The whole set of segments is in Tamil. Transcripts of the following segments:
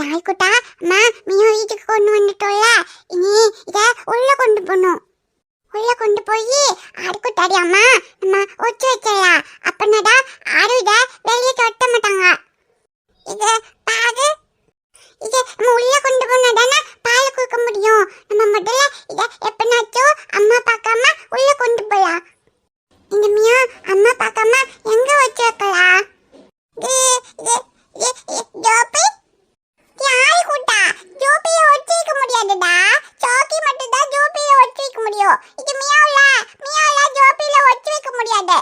யாழ்குட்டா அம்மா மியா வீட்டுக்கு கொண்டு வந்துட்டோம்ல, இனி இத உள்ள கொண்டு போகணும். உள்ள கொண்டு போய் ஆடுக்குட்டாடி அம்மா நம்ம ஒச்சு வச்சிடலாம். அப்பனடா ஆடு இத வெளியே தொட்ட மாட்டாங்க. இது பாகு, இத நம்ம உள்ள கொண்டு போனாதானே பால் கொடுக்க முடியும். நம்ம முதல்ல இத எப்பனாச்சும் அம்மா பார்க்காம உள்ள கொண்டு போலாம். இந்த மியா அம்மா பார்க்காம எங்க வச்சு வைக்கலாம்? ஜோபி யாரு கூட்டா ஜோபியை ஒச்சு வைக்க முடியாதுடா. சோக்கி மட்டும் தான் ஜோபியை ஒச்சு வைக்க முடியும். இது மியாவுல ஜோபியில ஒச்சு வைக்க முடியாது.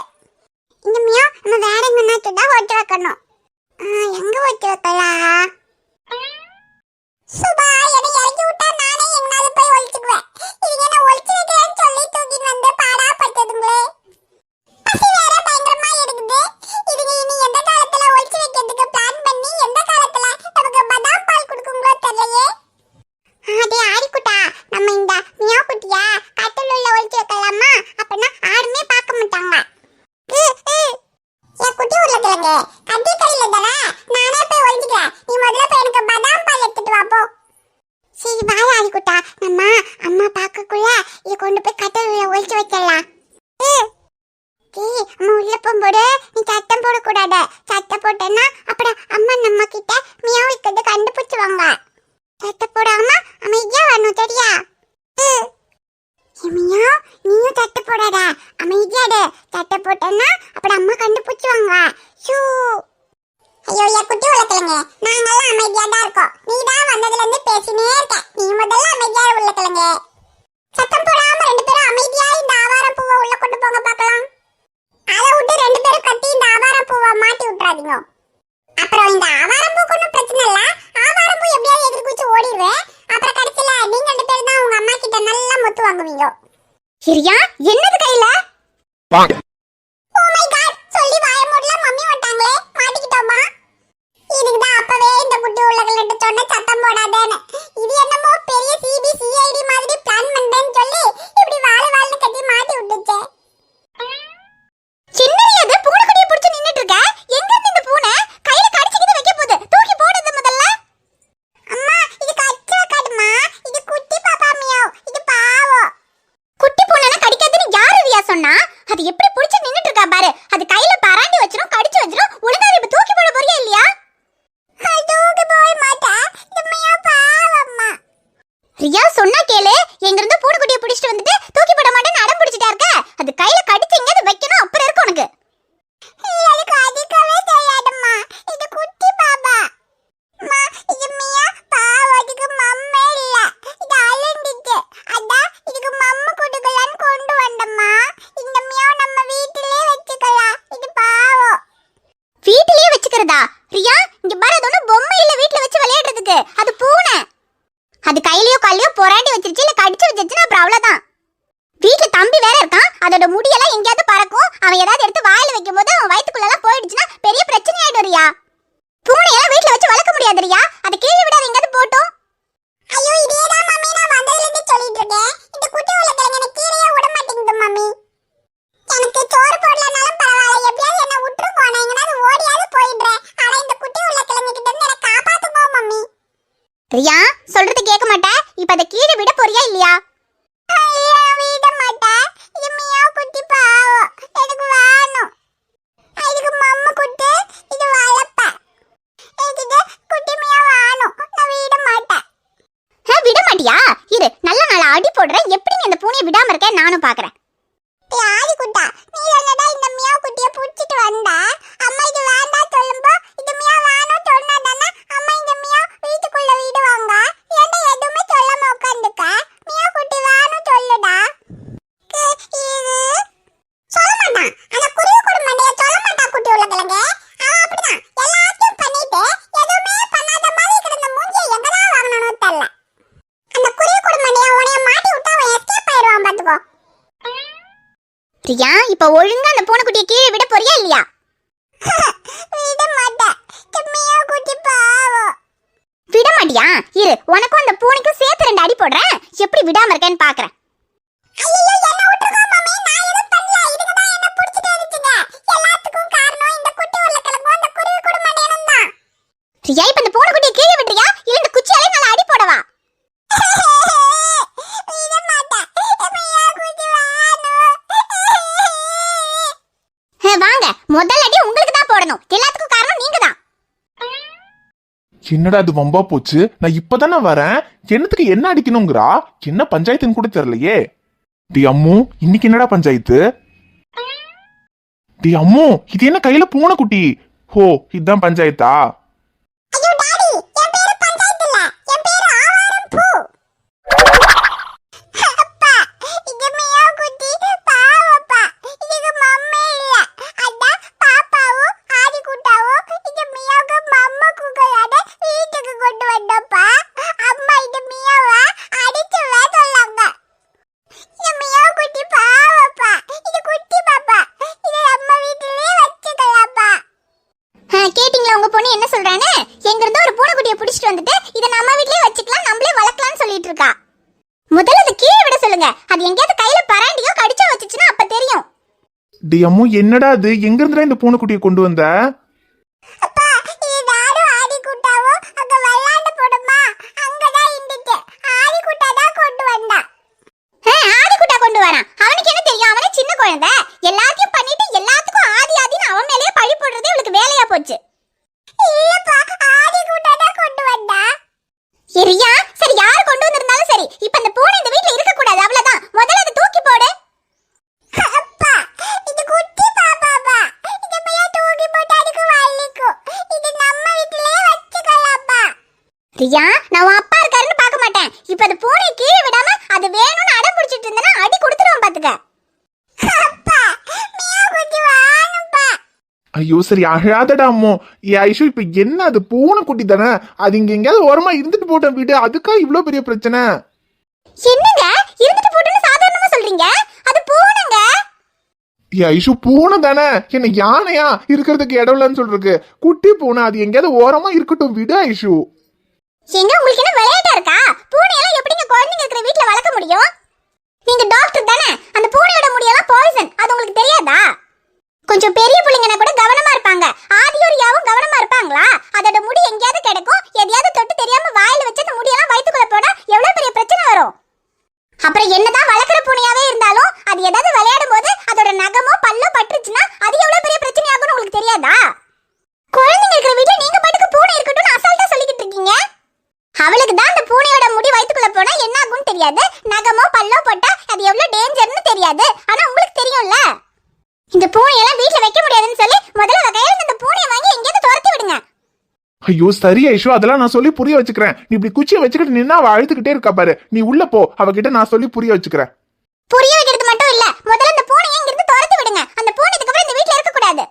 இந்த மியா நம்ம வேற எங்கன்னாச்சும் தான் ஒச்சு வைக்கணும். எங்க ஒச்சு வைக்கலாம்? சுபா என்னை இறக்கி விட்டா நானே எங்கனாலும் போய் ஒழிச்சுக்குவேன். இதுங்க நான் ஒழிச்சு வைக்கிறேன்னு சொல்லி தூக்கிட்டு வந்து பாடா படுத்ததுங்களே. பசி வேற பயங்கரமா இருக்குது. இதுங்க இனி எந்த காலத்துல ஒழிச்சு வைக்கிறதுக்கு பிளான் பண்ணி எந்த காலத்துல நமக்கு பதாம் பால் கொடுக்குங்களோ தெரியலையே. அதே ஆடிக்குட்டா, நம்ம இந்த மியா குட்டியா கட்டில் உள்ள ஒழிச்சு வைக்கலாமா? அப்பனா யாருமே பார்க்க மாட்டாங்க. என் குட்டி உருளைக்கிழங்கு கட்டி கையில தானே, நானே போய் ஒழிச்சுக்கிறேன். நீ முதல்ல போய் எனக்கு பதாம் பால் எடுத்துட்டு வா போ. சரி வாயா ஆடிக்குட்டா, நம்ம அம்மா பார்க்கக்குள்ள இதை கொண்டு போய் கட்டில் உள்ள ஒழிச்சு வைக்கலாம். அம்மா உள்ள போகும்போது நீ சத்தம் போடக்கூடாது. சத்தம் போட்டேன்னா அப்புறம் அம்மா நம்ம கிட்ட மியாவ் இருக்கிறது கண்டுபிடிச்சுவாங்க. சத்தம் போடாம அமைதியா வரணும், சரியா? மியா நீயும் சத்தம் போடாத, அமைதியாடு. சத்தம் போட்டேன்னா அப்புறம் அம்மா கண்டுபிடிச்சுவாங்க. ஷூ ஐயோ என் குட்டி உருளைக்கிழங்கு, நாங்கெல்லாம் அமைதியா தான் இருக்கோம். நீ தான் வந்ததுல இருந்து பேசினே இருக்க. நீ முதல்ல அமைதியா உருளைக்கிழங்கு. சத்தம் போடாம ரெண்டு பேரும் அமைதியா இந்த ஆவாரம் பூவை உள்ள கொண்டு போங்க பார்க்கலாம். அதை விட்டு ரெண்டு பேரும் கட்டி இந்த ஆவாரம் பூவை மாட்டி விட்டுறாதீங்க. அப்புறம் இந்த ஆவாரம் பூக்கு ஒன்றும் பிரச்சனை இல்லை. ஆவாரம் பூ எப்படியாவது எதிர்குச்சி ஓடிடுவேன். அப்புறம் கடைசியில நீங்க ரெண்டு பேரும் தான் உங்க அம்மா கிட்ட நல்லா மொத்து வாங்குவீங்க. சரியா? என்னது கையில? ஓ மை காட், சொல்லி வாய மூடல மம்மி வட்டாங்களே, மாட்டிக்கிட்டோமா? இதுக்கு தான் அப்பவே இந்த குட்டி உலகலட்டு சொன்ன சத்தம் போடாதேன்னு. இது என்னமோ பெரிய சிபிசிஐடி மாதிரி பிளான் பண்றேன்னு சொல்லி இப்படி வாழ்னு கட்டி மாட்டி விட்டுச்சே. சின்னது பூனைக்குட்டியை பிடிச்சு நின்னுட்டு இருக்க. எங்க இருந்து இந்த பூனை கையில கடிச்சிக்கிட்டு வைக்க போகுது? தூக்கி போடுது முதல்ல. அம்மா இது கச்சா காடுமா, இது குட்டி பாப்பா மியாவ், இது பாவம். குட்டி பூனைனா கடிக்காதுன்னு யாரு ரியா சொன்னா? அது எப்படி பிடிச்சு நின்னுட்டு இருக்கா பாரு. அது கையில பராண்டி வச்சிரும், கடிச்சு வச்சிரும். ஒழுங்கா இப்ப தூக்கி போட போறியா இல்லையா? தூக்கி போய் மாட்டா, இந்த மியா பாவம்மா. ரியா சொன்னா கேளு. எங்க இருந்து பூனைக்குட்டியை பிடிச்சிட்டு வந்துட்டு தூக்கி போட மாட்டேன்னு அடம் பிடிச்சிட்டா இருக்க. அது கையில கடிச்சு எங்கேயாவது வைக்கணும், அப்புறம் இருக்கு உனக்கு. எனக்கு அதிகவே தெரியாதும்மா, இது குட்டி பாப்பா. அம்மா இது மியா பாவம், அதுக்கு மம்மே இல்ல, இது அலண்டிச்சு. அதான் இதுக்கு மம்மு கொடுக்கலான்னு கொண்டு வந்தம்மா. இந்த மியாவை நம்ம வீட்டிலே வச்சுக்கலாம், இது பாவம். வீட்டிலே வச்சுக்கிறதா? ரியா இங்க பாரு, அது ஒன்றும் பொம்மை இல்ல வீட்டுல வச்சு விளையாடுறதுக்கு. அது பூனை. அது கையிலயோ கல்லையோ பொறாண்டி வச்சிருச்சு, இல்ல கடிச்சு வச்சிருச்சுன்னா அப்புறம் அவ்வளவுதான். வீட்டுல தம்பி வேற இருக்கான். அதோட முடியெல்லாம் எங்கேயாவது பறக்கும். அவன் ஏதாவது எடுத்து வாயில வைக்கும் போது அவன் வயிற்றுக்குள்ள போயிடுச்சுன்னா பெரிய பிரச்சனை ஆயிடும் ரியா. பூனையெல்லாம் வீட்டுல வச்சு வளர்க்க முடியாது ரியா. அதை கீழே விடாத, எங்கேயாவது போட்டோம். ஐயோ இதேதான் மம்மி நான் வந்ததுல இருந்து சொல்லிட்டு இருக்கேன். இந்த குட்டி உலகலங்க எனக்கு கீழே விட மாட்டேங்குது மம்மி. எனக்கு சோறு போடலனாலும் பரவாயில்ல, எப்படியாவது என்ன விட்டுருக்கோ, நான் எங்கனாவது ஓடியாவது போயிடுறேன். ஆனா இந்த குட்டி உலகலங்க கிட்ட இருந்து எனக்கு காப்பாத்துக்கோ மம்மி. ரியா சொல்றது கேட்க மாட்டே. இப்ப அதை கீழே விட போறியா இல்லையா? விட மாட்டேன். இது மியாவ் குட்டி பாவம், எனக்கு வேணும். இதுக்கு மம்மு குட்டி, இது வளப்ப. இதுக்கு குட்டி மியா வேணும், நான் விட மாட்டேன். விட மாட்டியா? இரு நல்ல நாள அடி போடுறேன். எப்படி நீ அந்த பூனையை விடாம இருக்க நானும் பாக்குறேன். ஆதி குட்டா, நீ என்னடா இந்த மியாவ் குட்டியை புடிச்சிட்டு வந்தா? அம்மா இது வேண்டாம் சொல்லும்போ இது மியா வேணும் சொன்னாதானே அம்மா இந்த மியா வீட்டுக்குள்ள விடுவாங்க. ஏன்டா எதுவுமே சொல்லாம உட்காந்துக்க? மியா குட்டி வேணும் சொல்லுடா. இது சொல்ல மாட்டான். அந்த குருவி கூட மண்டைய சொல்ல மாட்டான் குட்டி உலகலங்க. அவன் அப்படிதான் எல்லாத்தையும் பண்ணிட்டு எதுவுமே பண்ணாத மாதிரி கிடந்த மூஞ்சியை எங்கடா வாங்கணும்னு தெரியல. அந்த குருவி கூட மண்டைய உனைய மாட்டி விட்டா அவன் எஸ்கேப் ஆயிடுவான் பாத்துக்கோ. ரியா இப்ப ஒழுங்கா அந்த பூனைக்குட்டியை கீழே விட போறியா இல்லையா? விட மாட்டேன். மியா குட்டி பாவம். விட மாட்டியா? இரு உனக்கும் அந்த பூனைக்கும் சேர்த்து 2 அடி போடுறேன். எப்படி விடாம இருக்கேன்னு பாக்குறேன். ஐயோ என்ன விட்டுருங்க மம்மி, நான் எதுவும் பண்ணல. இதுக்கு தான் என்ன புடிச்சிட்டே இருந்துங்க. எல்லாத்துக்கும் காரணம் இந்த குட்டி உருளைக்கிழங்கும் அந்த குருவி கூட மண்டையனும் தான். ரியா இப்ப இந்த பூனைக்குட்டியை கீழே விடுறியா இல்ல என்னடா அது வம்பா போச்சு? நான் இப்பதானே வரேன். என்னத்துக்கு என்ன அடிக்கணுங்கிறா? என்ன பஞ்சாயத்துன்னு கூட தெரியலையே. டி அம்மு, இன்னைக்கு என்னடா பஞ்சாயத்து? டி அம்மு, இது என்ன கையில பூனை குட்டி? ஹோ, இதுதான் பஞ்சாயத்தா? ஐயோ டாடி, என் பேரு பஞ்சாயத்து இல்ல, என் பேரு ஆவாரம் பூ. அப்பா, இது மியாவ் குட்டி பாவப்பா. இதுக்கு மம்மே இல்ல. அதான் பாப்பாவும் ஆதி குட்டாவும் இது மியாவுக்கு மம்மா குகலாட வீட்டுக்கு கொண்டு வந்தப்பா. அம்மா இது மியாவா அடிச்சு வேதலாங்க. இது மியாவ் குட்டி பாவப்பா. இது குட்டி பாப்பா. இது அம்மா வீட்டிலேயே வச்சுக்கலாம்ப்பா. கேட்டிங்களா உங்க பொண்ணு என்ன சொல்றானே? எங்க இருந்து ஒரு பூனைக்குட்டியை பிடிச்சிட்டு வந்துட்டு இதை நம்ம வீட்லயே வச்சுக்கலாம், நம்மளே வளர்க்கலாம்னு சொல்லிட்டு இருக்கா. முதல்ல அதை கீழே விட சொல்லுங்க. அது எங்கேயாவது கையில பராண்டியோ கடிச்சா வச்சுச்சுன்னா அப்ப தெரியும். டி அம்மு, என்னடா அது? எங்க இருந்துடா இந்த பூனைக்குட்டியை கொண்டு வந்த? அப்பா, இது நானும் ஆதி குட்டாவும் அங்க விளையாட போடுமா, அங்கதான் இருந்துச்சு. ஆதி குட்டா தான் கொண்டு வந்தா. ஆதி குட்டா கொண்டு வரான். அவனுக்கு என்ன தெரியும்? அவனே சின்ன குழந்தை. எல்லாத்தையும் பண்ணிட்டு எல்லாத்துக்கும் ஆதி ஆதின்னு அவன் மேலேயே பழி போடுறதே இவளுக்கு வேலையா போச்சு. இல்லப்பா, ஆதி குட்டா தான் கொண்டு வந்தா. சரியா? சரி, யார் கொண்டு வந்திருந்தாலும் சரி, இப்ப அந்த பூனை இந்த வீட்ல இருக்க கூடாது, அவ்வளவுதான். முதல்ல அதை தூக்கி போடு. அப்பா, இது குட்டி பாப்பாப்பா. இத போய் தூக்கி போட்டு அதுக்கு வலிக்கும். இது நம்ம வீட்லயே வச்சுக்கலாம்ப்பா. ரியா, நான் உன் அப்பா இருக்காருன்னு பார்க்க மாட்டேன். இப்ப அந்த பூனை கீழே விடாம அது வேணும்னு அடம் பிடிச்சிட்டு இருந்தனா அடி கொடுத்துருவோம் பாத்துக்க. அப்பா, மியாவ் குட்டி வாணுப்பா. ஐயோ சரி, அழாதடா அம்மு. ஏ ஐஷு, இப்ப என்ன அது? பூனைக்குட்டி தானே, அது இங்க எங்கேயாவது ஓரமா இருந்துட்டு போட்டோம் வீடு. அதுக்கா இவ்ளோ பெரிய பிரச்சனை? என்னங்க இருந்துட்டு போட்டுன்னு சாதாரணமா சொல்றீங்க? அது பூனைங்க. ஏ ஐஷு, பூனை தானே, என்ன யானையா இருக்கிறதுக்கு இடம் இல்லைன்னு சொல்றதுக்கு? குட்டி பூனை, அது எங்கேயாவது ஓரமா இருக்கட்டும் விடு ஐஷு. எங்க உங்களுக்கு என்ன விளையாட்டா இருக்கா? பூனையெல்லாம் எப்படிங்க குழந்தைங்க இருக்கிற வீட்ல வளர்க்க முடியும்? நீங்க டாக்டர் தானே? அந்த பூனையோட முடியெல்லாம் பாய்சன், அது உங்களுக்கு தெரியாதா? கொஞ்சம் பெரிய பிள்ளைங்கன்னா கூட கவனமா இருப்பாங்க. ஆதியோரியாவும் கவனமா இருப்பாங்களா? அதோட முடி எங்கேயாவது கிடைக்கும், எதையாவது தொட்டு தெரியாம வாயில வச்சு அந்த முடியெல்லாம் வயித்துக்குள்ள போனா எவ்வளவு பெரிய பிரச்சனை வரும். அப்புறம் என்னதான் வளர்க்குற பூனையாவே இருந்தாலும் அது ஏதாவது விளையாடும் போது அதோட நகமோ பல்லோ பட்டுச்சுன்னா அது எவ்வளவு பெரிய பிரச்சனை ஆகும்னு உங்களுக்கு தெரியாதா? குழந்தைங்க இருக்கிற வீட்டுல நீங்க பாட்டுக்கு பூனை இருக்கட்டும்னு அசால்ட்டா சொல்லிக்கிட்டு இருக்கீங்க. அவளுக்கு தான் அந்த பூனையோட முடி வயித்துக்குள்ள போனா என்ன ஆகும்னு தெரியாது, நகமோ பல்லோ போட்டா அது எவ்வளவு டேஞ்சர்னு தெரியாது. ஆனா உங்களுக்கு தெரியும்ல. இந்த பூனையெல்லாம் வீட்ல வைக்க முடியாதுன்னு சொல்லி முதல்ல கையில இந்த பூனையை வாங்கி எங்கேயாவது துரத்தி விடுங்க. ஐயோ சரி ஐஷு, அதெல்லாம் நான் சொல்லி புரிய வச்சுக்கிறேன். நீ இப்படி குச்சியை வச்சுக்கிட்டு நின்னா அவ அழுதுகிட்டே இருக்கா பாரு. நீ உள்ள போ, அவகிட்ட நான் சொல்லி புரிய வச்சுக்கிறேன். புரிய வைக்கிறது மட்டும் இல்ல, முதல்ல இந்த பூனையை இங்க இருந்து துரத்தி விடுங்க. அந்த பூனை இதுக்கு அப்புறம் இந்த வீட்ல இருக்க கூடாது.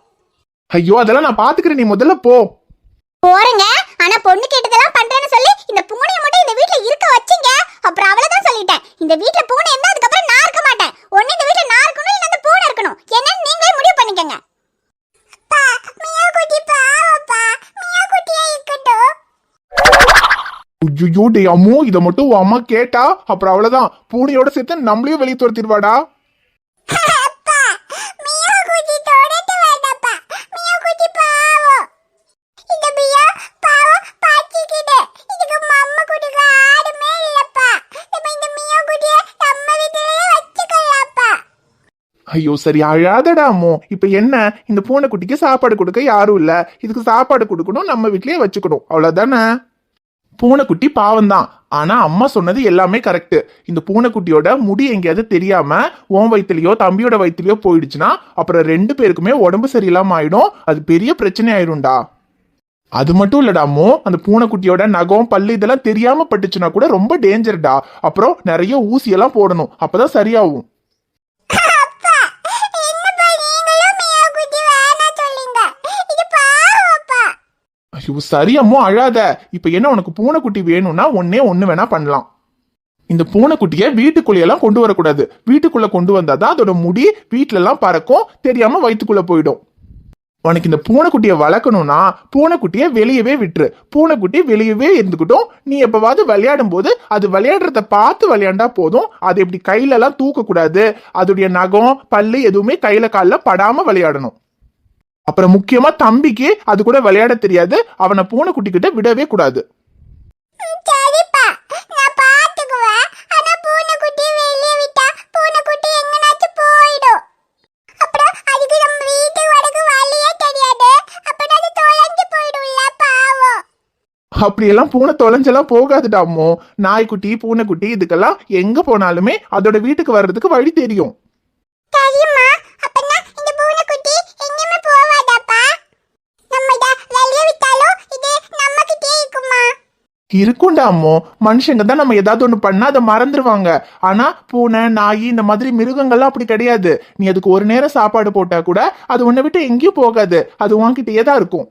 ஐயோ அதெல்லாம் நான் பாத்துக்கிறேன், நீ முதல்ல போ. போறேங்க. ஆனா பொண்ணு கேட்டதெல்லாம் பண்றேன்னு சொல்லி இந்த பூனையை மட்டும் இந்த வீட்ல இருக்க வச்சீங்க, அப்புறம் அவ்வளவுதான் சொல்லிட்டேன். இந்த வீட்ல பூனை இருந்தா அதுக்கு அப்புறம் நான் இருக்க மாட்டேன். ஒண்ணு இந்த வீட்ல நான் இருக்கணும், இல்ல அந்த பூனை இருக்கணும். என்னன்னு நீங்களே முடிவு பண்ணிக்கங்க. அப்பா, மியாவ் குட்டி பாவப்பா. மியாவ் குட்டியே இருக்கட்டும். ஐயோ டே அம்மு, இதை மட்டும் உன் அம்மா கேட்டா அப்புறம் அவ்வளவுதான். பூனையோட சேர்த்து நம்மளையும் வெளியே துரத்திடுவாடா. அப்பா, மியாவ் குட்டி தொடட்டு வேண்டாப்பா. மியாவ் குட்டி பாவம். இந்த மியாவ் பாவம் பாச்சிக்கிட்டு இதுக்கு மம்மா குட்டிக்கு ஆடுமே இல்லப்பா. நம்ம இந்த மியாவ் குட்டியை நம்ம வீட்டிலேயே வச்சுக்கலாம்ப்பா. ஐயோ சரி, அழாதடா அம்மு. இப்ப என்ன, இந்த பூனைக்குட்டிக்கு சாப்பாடு கொடுக்க யாரும் இல்ல, இதுக்கு சாப்பாடு கொடுக்கணும், நம்ம வீட்லயே வச்சுக்கணும், அவ்வளவுதானே? பூனைக்குட்டி பாவம் தான், ஆனா அம்மா சொன்னது எல்லாமே கரெக்ட். இந்த பூனைக்குட்டியோட முடி எங்கேயாவது தெரியாம உன் வயிற்றுலயோ தம்பியோட வயிற்றுலயோ போயிடுச்சுன்னா அப்புறம் 2 பேருக்குமே உடம்பு சரியில்லாம ஆயிடும். அது பெரிய பிரச்சனை ஆயிடும்டா. அது மட்டும் இல்லடா அம்மு, அந்த பூனைக்குட்டியோட நகம் பல்லு இதெல்லாம் தெரியாம பட்டுச்சுன்னா கூட ரொம்ப டேஞ்சர்டா. அப்புறம் நிறைய ஊசியெல்லாம் போடணும், அப்பதான் சரியாகும். ஐயோ சரி அம்மு, அழாத. இப்ப என்ன, உனக்கு பூனைக்குட்டி வேணும்னா ஒன்னே ஒண்ணு வேணா பண்ணலாம். இந்த பூனைக்குட்டிய வீட்டுக்குள்ளேயெல்லாம் கொண்டு வரக்கூடாது. வீட்டுக்குள்ள கொண்டு வந்தாதான் அதோட முடி வீட்டுல எல்லாம் பறக்கும், தெரியாம வயிற்றுக்குள்ள போயிடும். உனக்கு இந்த பூனைக்குட்டியை வளர்க்கணும்னா பூனைக்குட்டியை வெளியவே விட்டுரு. பூனைக்குட்டி வெளியவே இருந்துக்கிட்டும். நீ எப்பவாவது விளையாடும் போது அது விளையாடுறத பார்த்து விளையாண்டா போதும். அதை இப்படி கையில எல்லாம் தூக்க கூடாது. அதோடைய நகம் பல்லு எதுவுமே கையில காலில் படாம விளையாடணும். அப்புறம் முக்கியமா தம்பிக்கு அது கூட விளையாட தெரியாது. அவனை பூனைக்குட்டி கிட்ட விடவே கூடாது. சரிப்பா, நான் பாத்துக்குவேன். ஆனா பூனைக்குட்டி வெளிய விட்டா பூனைக்குட்டி எங்கனாச்சும் போயிடும். அப்புறம் அதுக்கு நம்ம வீட்டுக்கு வரக்கு வழியே தெரியாது. அப்புறம் அது தொலைஞ்சு போயிடும்ல, பாவம். அப்படியெல்லாம் பூனை தொலைஞ்செல்லாம் போகாதுடா அம்மோ. நாய்க்குட்டி பூனைக்குட்டி இதுக்கெல்லாம் எங்க போனாலுமே அதோட வீட்டுக்கு வர்றதுக்கு வழி தெரியும். சரிம்மா, அப்பனா இந்த பூனைக்குட்டி எங்கேயுமே போவாதாப்பா? நம்ம இத வெளிய விட்டாலும் இது நம்மகிட்டே இருக்குமா? இருக்கும்டா அம்மோ. மனுஷங்க தான் நம்ம ஏதாவது ஒண்ணு பண்ணா அதை மறந்துடுவாங்க. ஆனா பூனை நாய் இந்த மாதிரி மிருகங்கள்லாம் அப்படி கிடையாது. நீ அதுக்கு ஒரு நேரம் சாப்பாடு போட்டா கூட அது உன்னை விட்டு எங்கேயும் போகாது. அது உன்கிட்டயே தான் இருக்கும்.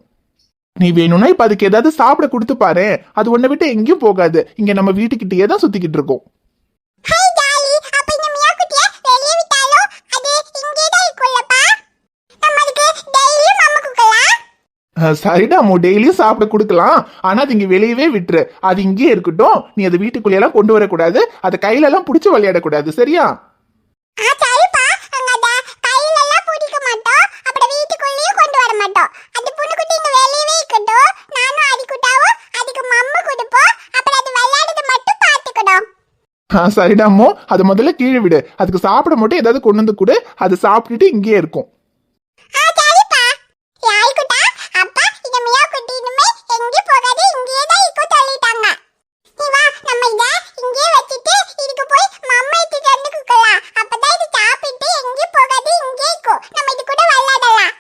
நீ வேணும்னா இப்ப அதுக்கு ஏதாவது சாப்பிட கொடுத்து பாரு, அது உன்னை விட்டு எங்கேயும் போகாது. இங்க நம்ம வீட்டுக்கிட்டயே தான் சுத்திக்கிட்டு இருக்கோம். ஹை டாலி, அப்ப இந்த மியாக்குட்டிய வெளிய விட்டாலும் அது இங்கே தான் இருக்கும்லப்பா? நம்ம அதுக்கு டெய்லியும் மம்மு குக்கலாம்? சரிடா அம்மோ, டெய்லியும் சாப்பிட கொடுக்கலாம். ஆனா அது இங்க வெளியவே விட்டுரு. அது இங்கேயே இருக்கட்டும். நீ அதை வீட்டுக்குள்ளேயெல்லாம் கொண்டு வரக்கூடாது. அதை கையில எல்லாம் பிடிச்சி விளையாடக்கூடாது. சரியா? சரிப்பா, அங்க அத கையில எல்லாம் பிடிக்க மாட்டோம். அப்புறம் வீட்டுக்குள்ளேயும் கொண்டு வர மாட்டோம். அந்த புண்ணுக்குட்டி இங்க வெளியவே இருக்கட்டும். நானும் அடிக்குட்டாவும் அதுக்கு மம்மு கொடுப்போம். அப்புறம் அது விளையாடுறது மட்டும் பார்த்துக்கணும். சரிடா அம்மோ, அதை முதல்ல கீழே விடு. அதுக்கு சாப்பிட மட்டும் ஏதாவது கொண்டு வந்து கொடு. அது சாப்பிட்டுட்டு இங்கேயே இருக்கும். சரிப்பா. யாய்க்குட்டா, அப்பா இந்த மியாக்குட்டி இனிமே எங்கேயும் போகாது, இங்கேயே தான் இருக்கும் சொல்லிட்டாங்க. நீ வா, நம்ம இத இங்கேயே வச்சுட்டு இதுக்கு போய் மம்மு எடுத்துட்டு வந்து குக்கலாம். அப்பதான் இது சாப்பிட்டு எங்கேயும் போகாது, இங்கேயே இருக்கும். நம்ம இது கூட விளையாடலாம்.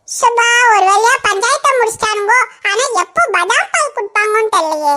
சுபா, ஒரு வழியா பஞ்சாயத்தை முடிச்சிட்டானுங்கோ. ஆனா எப்போ பதாம் பால் குடிப்பாங்கன்னு தெரியலையே.